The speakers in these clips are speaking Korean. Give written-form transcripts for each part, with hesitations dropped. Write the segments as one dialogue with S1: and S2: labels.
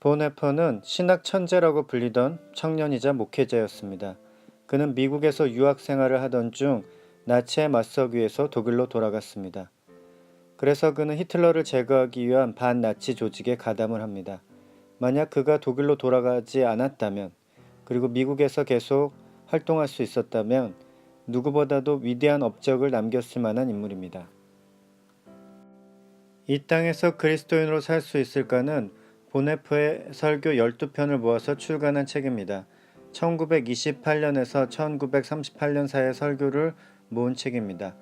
S1: 보네퍼는 신학 천재라고 불리던 청년이자 목회자였습니다. 그는 미국에서 유학 생활을 하던 중 나치에 맞서기 위해서 독일로 돌아갔습니다. 그래서 그는 히틀러를 제거하기 위한 반나치 조직에 가담을 합니다. 만약 그가 독일로 돌아가지 않았다면, 그리고 미국에서 계속 활동할 수 있었다면 누구보다도 위대한 업적을 남겼을 만한 인물입니다. 이 땅에서 그리스도인으로 살 수 있을까는 보네프의 설교 12편을 모아서 출간한 책입니다. 1928년에서 1938년 사이의 설교를 모은 책입니다.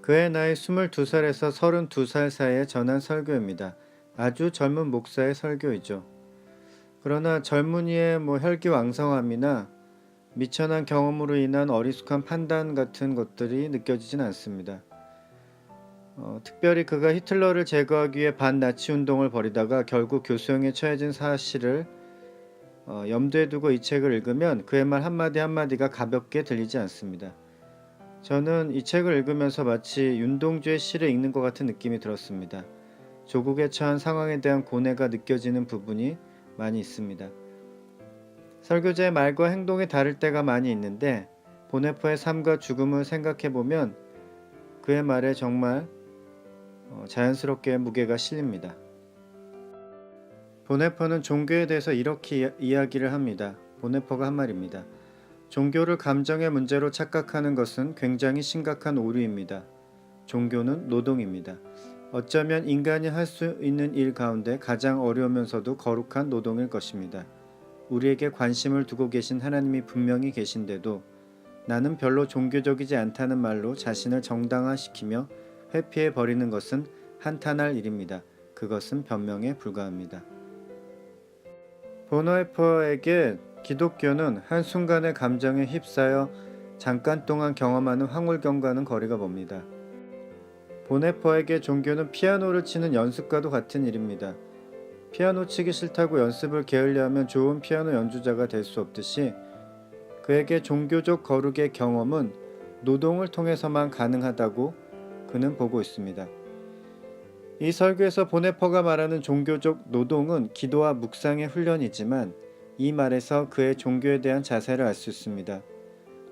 S1: 그의 나이 22살에서 32살 사이에 전한 설교입니다. 아주 젊은 목사의 설교이죠. 그러나 젊은이의 혈기왕성함이나 미천한 경험으로 인한 어리숙한 판단 같은 것들이 느껴지진 않습니다. 특별히 그가 히틀러를 제거하기 위해 반나치 운동을 벌이다가 결국 교수형에 처해진 사실을 염두에 두고 이 책을 읽으면 그의 말 한마디 한마디가 가볍게 들리지 않습니다. 저는 이 책을 읽으면서 마치 윤동주의 시를 읽는 것 같은 느낌이 들었습니다. 조국에 처한 상황에 대한 고뇌가 느껴지는 부분이 많이 있습니다. 설교자의 말과 행동이 다를 때가 많이 있는데 보네퍼의 삶과 죽음을 생각해보면 그의 말에 정말 자연스럽게 무게가 실립니다. 보네퍼는 종교에 대해서 이렇게 이야기를 합니다. 보네퍼가 한 말입니다. 종교를 감정의 문제로 착각하는 것은 굉장히 심각한 오류입니다. 종교는 노동입니다. 어쩌면 인간이 할 수 있는 일 가운데 가장 어려우면서도 거룩한 노동일 것입니다. 우리에게 관심을 두고 계신 하나님이 분명히 계신데도 나는 별로 종교적이지 않다는 말로 자신을 정당화시키며 회피해 버리는 것은 한탄할 일입니다. 그것은 변명에 불과합니다. 보네퍼에게 기독교는 한순간의 감정에 휩싸여 잠깐 동안 경험하는 황홀경과는 거리가 멉니다. 보네퍼에게 종교는 피아노를 치는 연습과도 같은 일입니다. 피아노 치기 싫다고 연습을 게을리 하면 좋은 피아노 연주자가 될 수 없듯이 그에게 종교적 거룩의 경험은 노동을 통해서만 가능하다고 그는 보고 있습니다. 이 설교에서 보네퍼가 말하는 종교적 노동은 기도와 묵상의 훈련이지만 이 말에서 그의 종교에 대한 자세를 알 수 있습니다.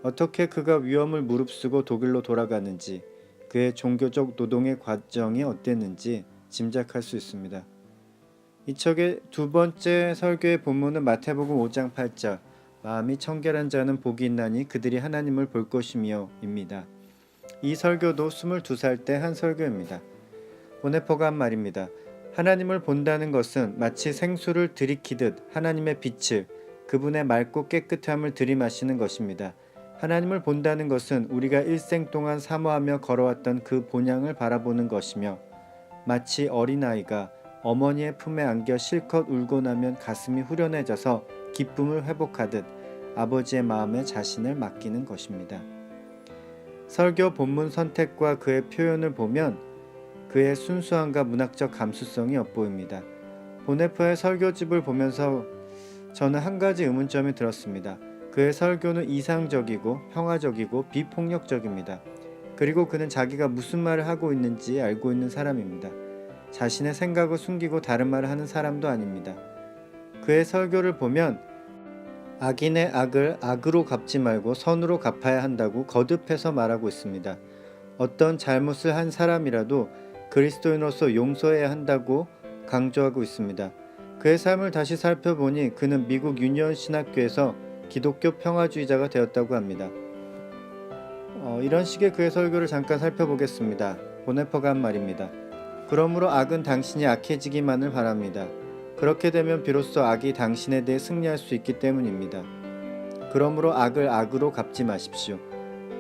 S1: 어떻게 그가 위험을 무릅쓰고 독일로 돌아가는지, 그의 종교적 노동의 과정이 어땠는지 짐작할 수 있습니다. 이 책의 두 번째 설교의 본문은 마태복음 5장 8절 마음이 청결한 자는 복이 있나니 그들이 하나님을 볼 것이며 입니다. 이 설교도 22살 때 한 설교입니다. 보네퍼가 한 말입니다. 하나님을 본다는 것은 마치 생수를 들이키듯 하나님의 빛을, 그분의 맑고 깨끗함을 들이마시는 것입니다. 하나님을 본다는 것은 우리가 일생 동안 사모하며 걸어왔던 그 본향을 바라보는 것이며 마치 어린아이가 어머니의 품에 안겨 실컷 울고 나면 가슴이 후련해져서 기쁨을 회복하듯 아버지의 마음에 자신을 맡기는 것입니다. 설교 본문 선택과 그의 표현을 보면 그의 순수함과 문학적 감수성이 엿보입니다. 보네퍼의 설교집을 보면서 저는 한 가지 의문점이 들었습니다. 그의 설교는 이상적이고 평화적이고 비폭력적입니다. 그리고 그는 자기가 무슨 말을 하고 있는지 알고 있는 사람입니다. 자신의 생각을 숨기고 다른 말을 하는 사람도 아닙니다. 그의 설교를 보면 악인의 악을 악으로 갚지 말고 선으로 갚아야 한다고 거듭해서 말하고 있습니다. 어떤 잘못을 한 사람이라도 그리스도인으로서 용서해야 한다고 강조하고 있습니다. 그의 삶을 다시 살펴보니 그는 미국 유니온 신학교에서 기독교 평화주의자가 되었다고 합니다. 이런 식의 그의 설교를 잠깐 살펴보겠습니다. 보네퍼가 한 말입니다. 그러므로 악은 당신이 악해지기만을 바랍니다. 그렇게 되면 비로소 악이 당신에 대해 승리할 수 있기 때문입니다. 그러므로 악을 악으로 갚지 마십시오.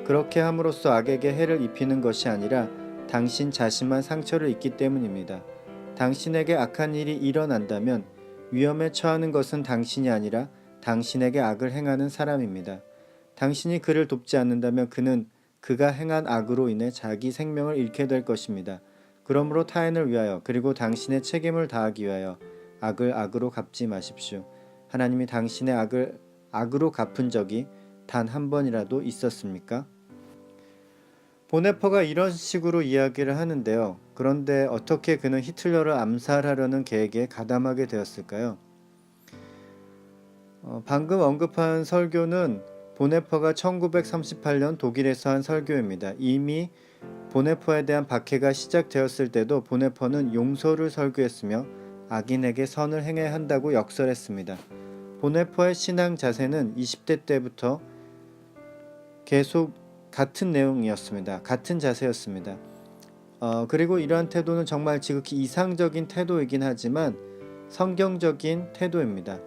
S1: 그렇게 함으로써 악에게 해를 입히는 것이 아니라 당신 자신만 상처를 입기 때문입니다. 당신에게 악한 일이 일어난다면 위험에 처하는 것은 당신이 아니라 당신에게 악을 행하는 사람입니다. 당신이 그를 돕지 않는다면 그는 그가 행한 악으로 인해 자기 생명을 잃게 될 것입니다. 그러므로 타인을 위하여 그리고 당신의 책임을 다하기 위하여 악을 악으로 갚지 마십시오. 하나님이 당신의 악을 악으로 갚은 적이 단 한 번이라도 있었습니까? 보네퍼가 이런 식으로 이야기를 하는데요. 그런데 어떻게 그는 히틀러를 암살하려는 계획에 가담하게 되었을까요? 방금 언급한 설교는 보네퍼가 1938년 독일에서 한 설교입니다. 이미 보네퍼에 대한 박해가 시작되었을 때도 보네퍼는 용서를 설교했으며 악인에게 선을 행해야 한다고 역설했습니다. 보네퍼의 신앙 자세는 20대 때부터 계속 같은 내용이었습니다. 같은 자세였습니다. 그리고 이러한 태도는 정말 지극히 이상적인 태도이긴 하지만 성경적인 태도입니다.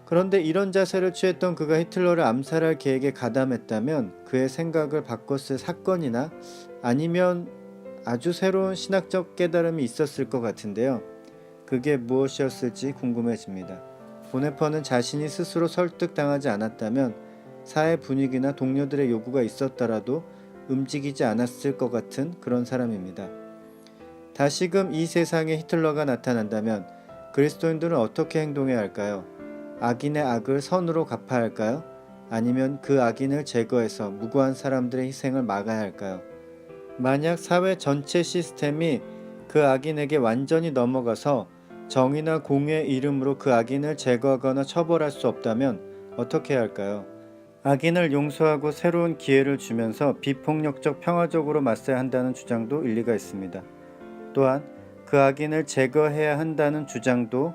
S1: 그런데 이런 자세를 취했던 그가 히틀러를 암살할 계획에 가담했다면 그의 생각을 바꿨을 사건이나 아니면 아주 새로운 신학적 깨달음이 있었을 것 같은데요. 그게 무엇이었을지 궁금해집니다. 보네퍼는 자신이 스스로 설득당하지 않았다면 사회 분위기나 동료들의 요구가 있었더라도 움직이지 않았을 것 같은 그런 사람입니다. 다시금 이 세상에 히틀러가 나타난다면 그리스도인들은 어떻게 행동해야 할까요? 악인의 악을 선으로 갚아야 할까요? 아니면 그 악인을 제거해서 무고한 사람들의 희생을 막아야 할까요? 만약 사회 전체 시스템이 그 악인에게 완전히 넘어가서 정의나 공의의 이름으로 그 악인을 제거하거나 처벌할 수 없다면 어떻게 해야 할까요? 악인을 용서하고 새로운 기회를 주면서 비폭력적 평화적으로 맞서야 한다는 주장도 일리가 있습니다. 또한 그 악인을 제거해야 한다는 주장도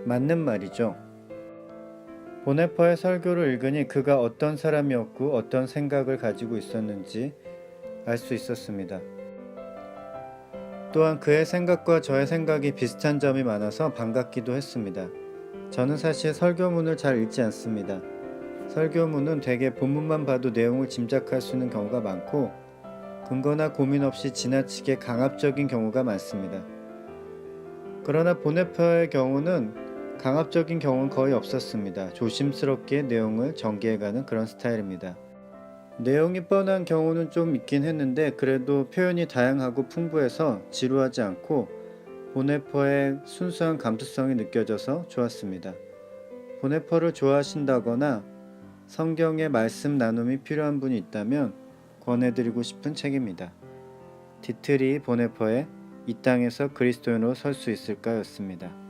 S1: 맞는 말이죠. 보네퍼의 설교를 읽으니 그가 어떤 사람이었고 어떤 생각을 가지고 있었는지 알 수 있었습니다. 또한 그의 생각과 저의 생각이 비슷한 점이 많아서 반갑기도 했습니다. 저는 사실 설교문을 잘 읽지 않습니다. 설교문은 대개 본문만 봐도 내용을 짐작할 수 있는 경우가 많고 근거나 고민 없이 지나치게 강압적인 경우가 많습니다. 그러나 보네퍼의 경우는 강압적인 경우는 거의 없었습니다. 조심스럽게 내용을 전개해가는 그런 스타일입니다. 내용이 뻔한 경우는 좀 있긴 했는데 그래도 표현이 다양하고 풍부해서 지루하지 않고 보네퍼의 순수한 감수성이 느껴져서 좋았습니다. 보네퍼를 좋아하신다거나 성경의 말씀 나눔이 필요한 분이 있다면 권해드리고 싶은 책입니다. 디트리 보네퍼의 이 땅에서 그리스도인으로 설 수 있을까 였습니다.